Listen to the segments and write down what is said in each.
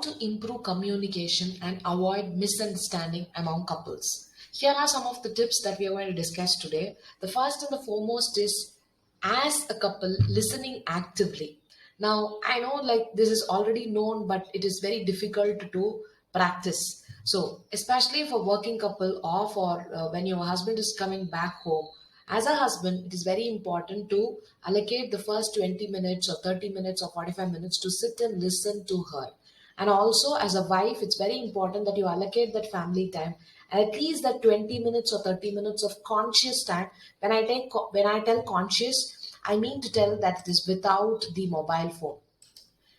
to improve communication and avoid misunderstanding among couples. Here are some of the tips that we are going to discuss today. The first and the foremost is, as a couple, listening actively. Now, I know like this is already known, but it is very difficult to practice. So, especially for working couple or for when your husband is coming back home, as a husband, it is very important to allocate the first 20 minutes or 30 minutes or 45 minutes to sit and listen to her. And also, as a wife, it's very important that you allocate that family time, at least that 20 minutes or 30 minutes of conscious time. When I tell conscious, I mean to tell that it is without the mobile phone.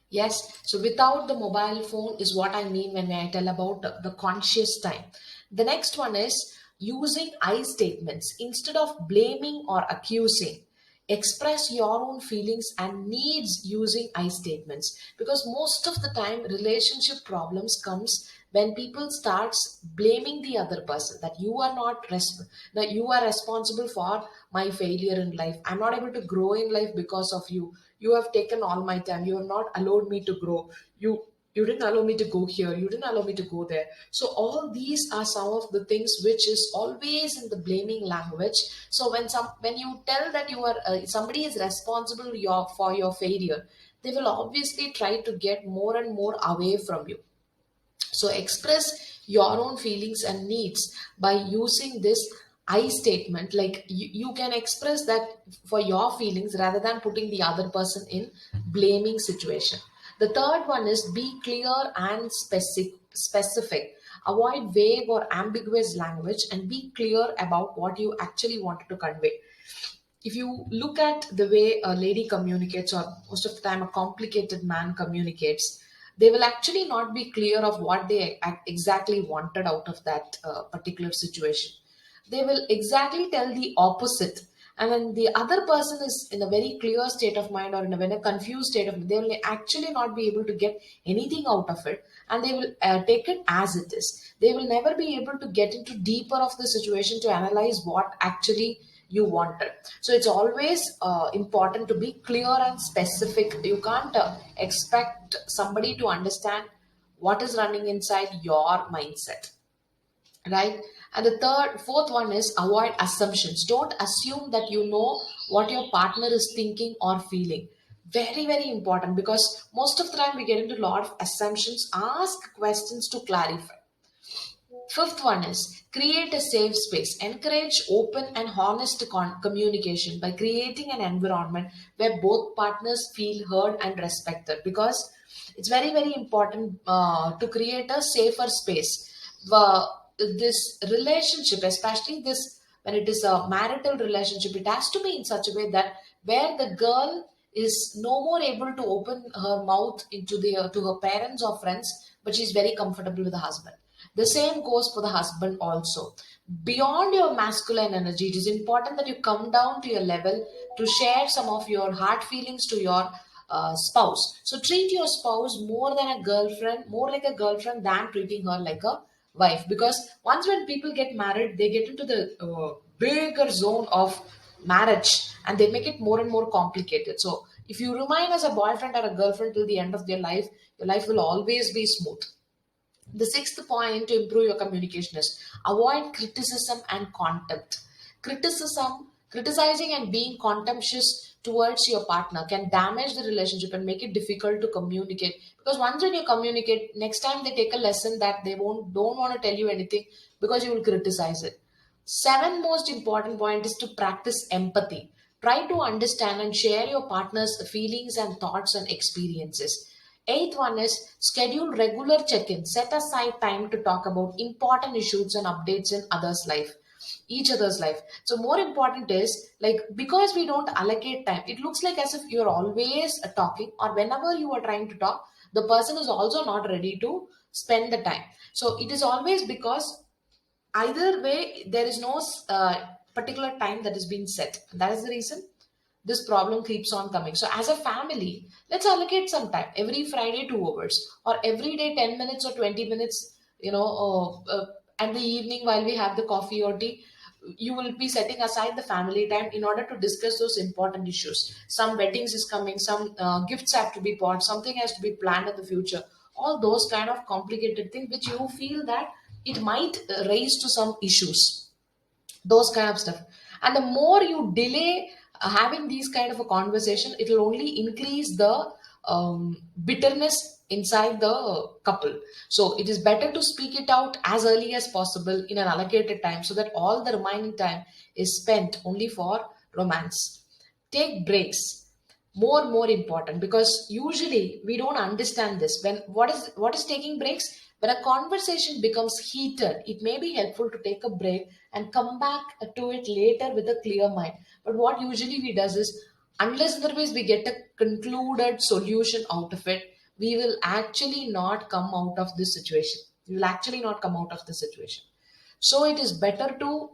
Yes, so without the mobile phone is what I mean when I tell about the conscious time. The next one is using I statements instead of blaming or accusing. Express your own feelings and needs using I statements, because most of the time relationship problems comes when people starts blaming the other person, that you are not that you are responsible for my failure in life. I'm not able to grow in life because of you. You have taken all my time. You have not allowed me to grow. You didn't allow me to go here. You didn't allow me to go there. So all these are some of the things which is always in the blaming language. So when you tell that you are somebody is responsible for your failure, they will obviously try to get more and more away from you. So express your own feelings and needs by using this I statement. Like you can express that for your feelings rather than putting the other person in blaming situation. The third one is be clear and specific. Avoid vague or ambiguous language and be clear about what you actually wanted to convey. If you look at the way a lady communicates, or most of the time a complicated man communicates, they will actually not be clear of what they exactly wanted out of that particular situation. They will exactly tell the opposite. And when the other person is in a very clear state of mind or in a very confused state of mind, they will actually not be able to get anything out of it, and they will take it as it is. They will never be able to get into deeper of the situation to analyze what actually you wanted. So it's always important to be clear and specific. You can't expect somebody to understand what is running inside your mindset, right? And the fourth one is avoid assumptions. Don't assume that you know what your partner is thinking or feeling. Very, very important, because most of the time we get into a lot of assumptions. Ask questions to clarify. Fifth one is create a safe space. Encourage open and honest communication by creating an environment where both partners feel heard and respected. Because it's very, very important to create a safer space. This relationship, especially this when it is a marital relationship, it has to be in such a way that where the girl is no more able to open her mouth into the to her parents or friends, but she's very comfortable with the husband. The same goes for the husband also. Beyond your masculine energy, it is important that you come down to your level to share some of your heart feelings to your spouse. So treat your spouse more than a girlfriend, more like a girlfriend than treating her like a wife. Because once when people get married, they get into the bigger zone of marriage and they make it more and more complicated. So if you remain as a boyfriend or a girlfriend till the end of their life, your life will always be smooth. The sixth point to improve your communication is avoid criticism and contempt. Criticizing and being contemptuous towards your partner can damage the relationship and make it difficult to communicate. Because once when you communicate, next time they take a lesson that they don't want to tell you anything because you will criticize it. Seven most important point is to practice empathy. Try to understand and share your partner's feelings and thoughts and experiences. Eighth one is schedule regular check-ins. Set aside time to talk about important issues and updates in others' life, each other's life. So more important is like because we don't allocate time, it looks like as if you're always talking, or whenever you are trying to talk, the person is also not ready to spend the time. So it is always because either way there is no particular time that is being set. That is the reason this problem keeps on coming. So as a family, let's allocate some time every Friday, 2 hours, or every day 10 minutes or 20 minutes, and the evening while we have the coffee or tea, you will be setting aside the family time in order to discuss those important issues. Some weddings is coming, some gifts have to be bought, something has to be planned in the future. all those kind of complicated things which you feel that it might raise to some issues, those kind of stuff. And the more you delay having these kind of a conversation, it will only increase the bitterness inside the couple. So it is better to speak it out as early as possible in an allocated time, so that all the remaining time is spent only for romance. Take breaks, more important, because usually we don't understand this. When what is taking breaks? When a conversation becomes heated, it may be helpful to take a break and come back to it later with a clear mind. But what usually we does is, unless otherwise we get a concluded solution out of it, we will actually not come out of this situation. We will actually not come out of the situation. So it is better to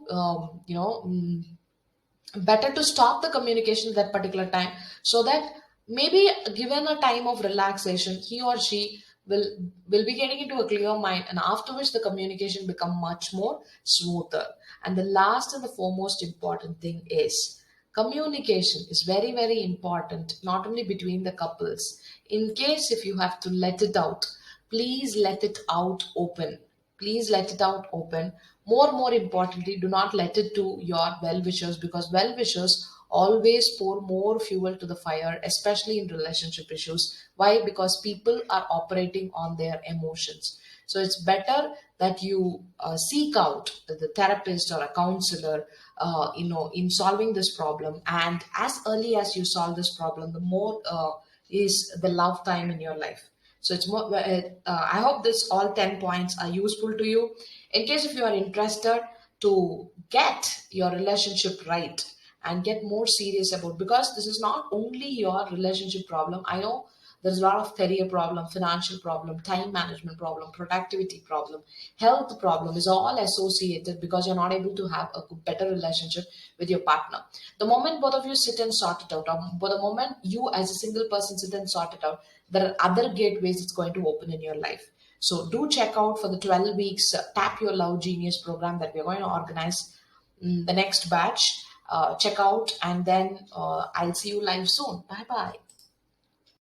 better to stop the communication at that particular time, so that maybe given a time of relaxation, he or she will be getting into a clear mind, and after which the communication become much more smoother. And the last and the foremost important thing is, communication is very very important, not only between the couples. In case if you have to let it out, please let it out open. Please let it out open. More importantly, do not let it to your well wishers, because well wishers always pour more fuel to the fire, especially in relationship issues. Why? Because people are operating on their emotions. So it's better that you seek out the therapist or a counselor, in solving this problem. And as early as you solve this problem, the more is the love time in your life. So it's more. I hope this all 10 points are useful to you. In case if you are interested to get your relationship right and get more serious about, because this is not only your relationship problem. I know there's a lot of career problem, financial problem, time management problem, productivity problem, health problem is all associated because you're not able to have a better relationship with your partner. The moment both of you sit and sort it out, or for the moment you as a single person sit and sort it out, there are other gateways it's going to open in your life. So do check out for the 12 weeks Tap Your Love Genius program that we're going to organize, the next batch. Check out, and then I'll see you live soon. Bye bye.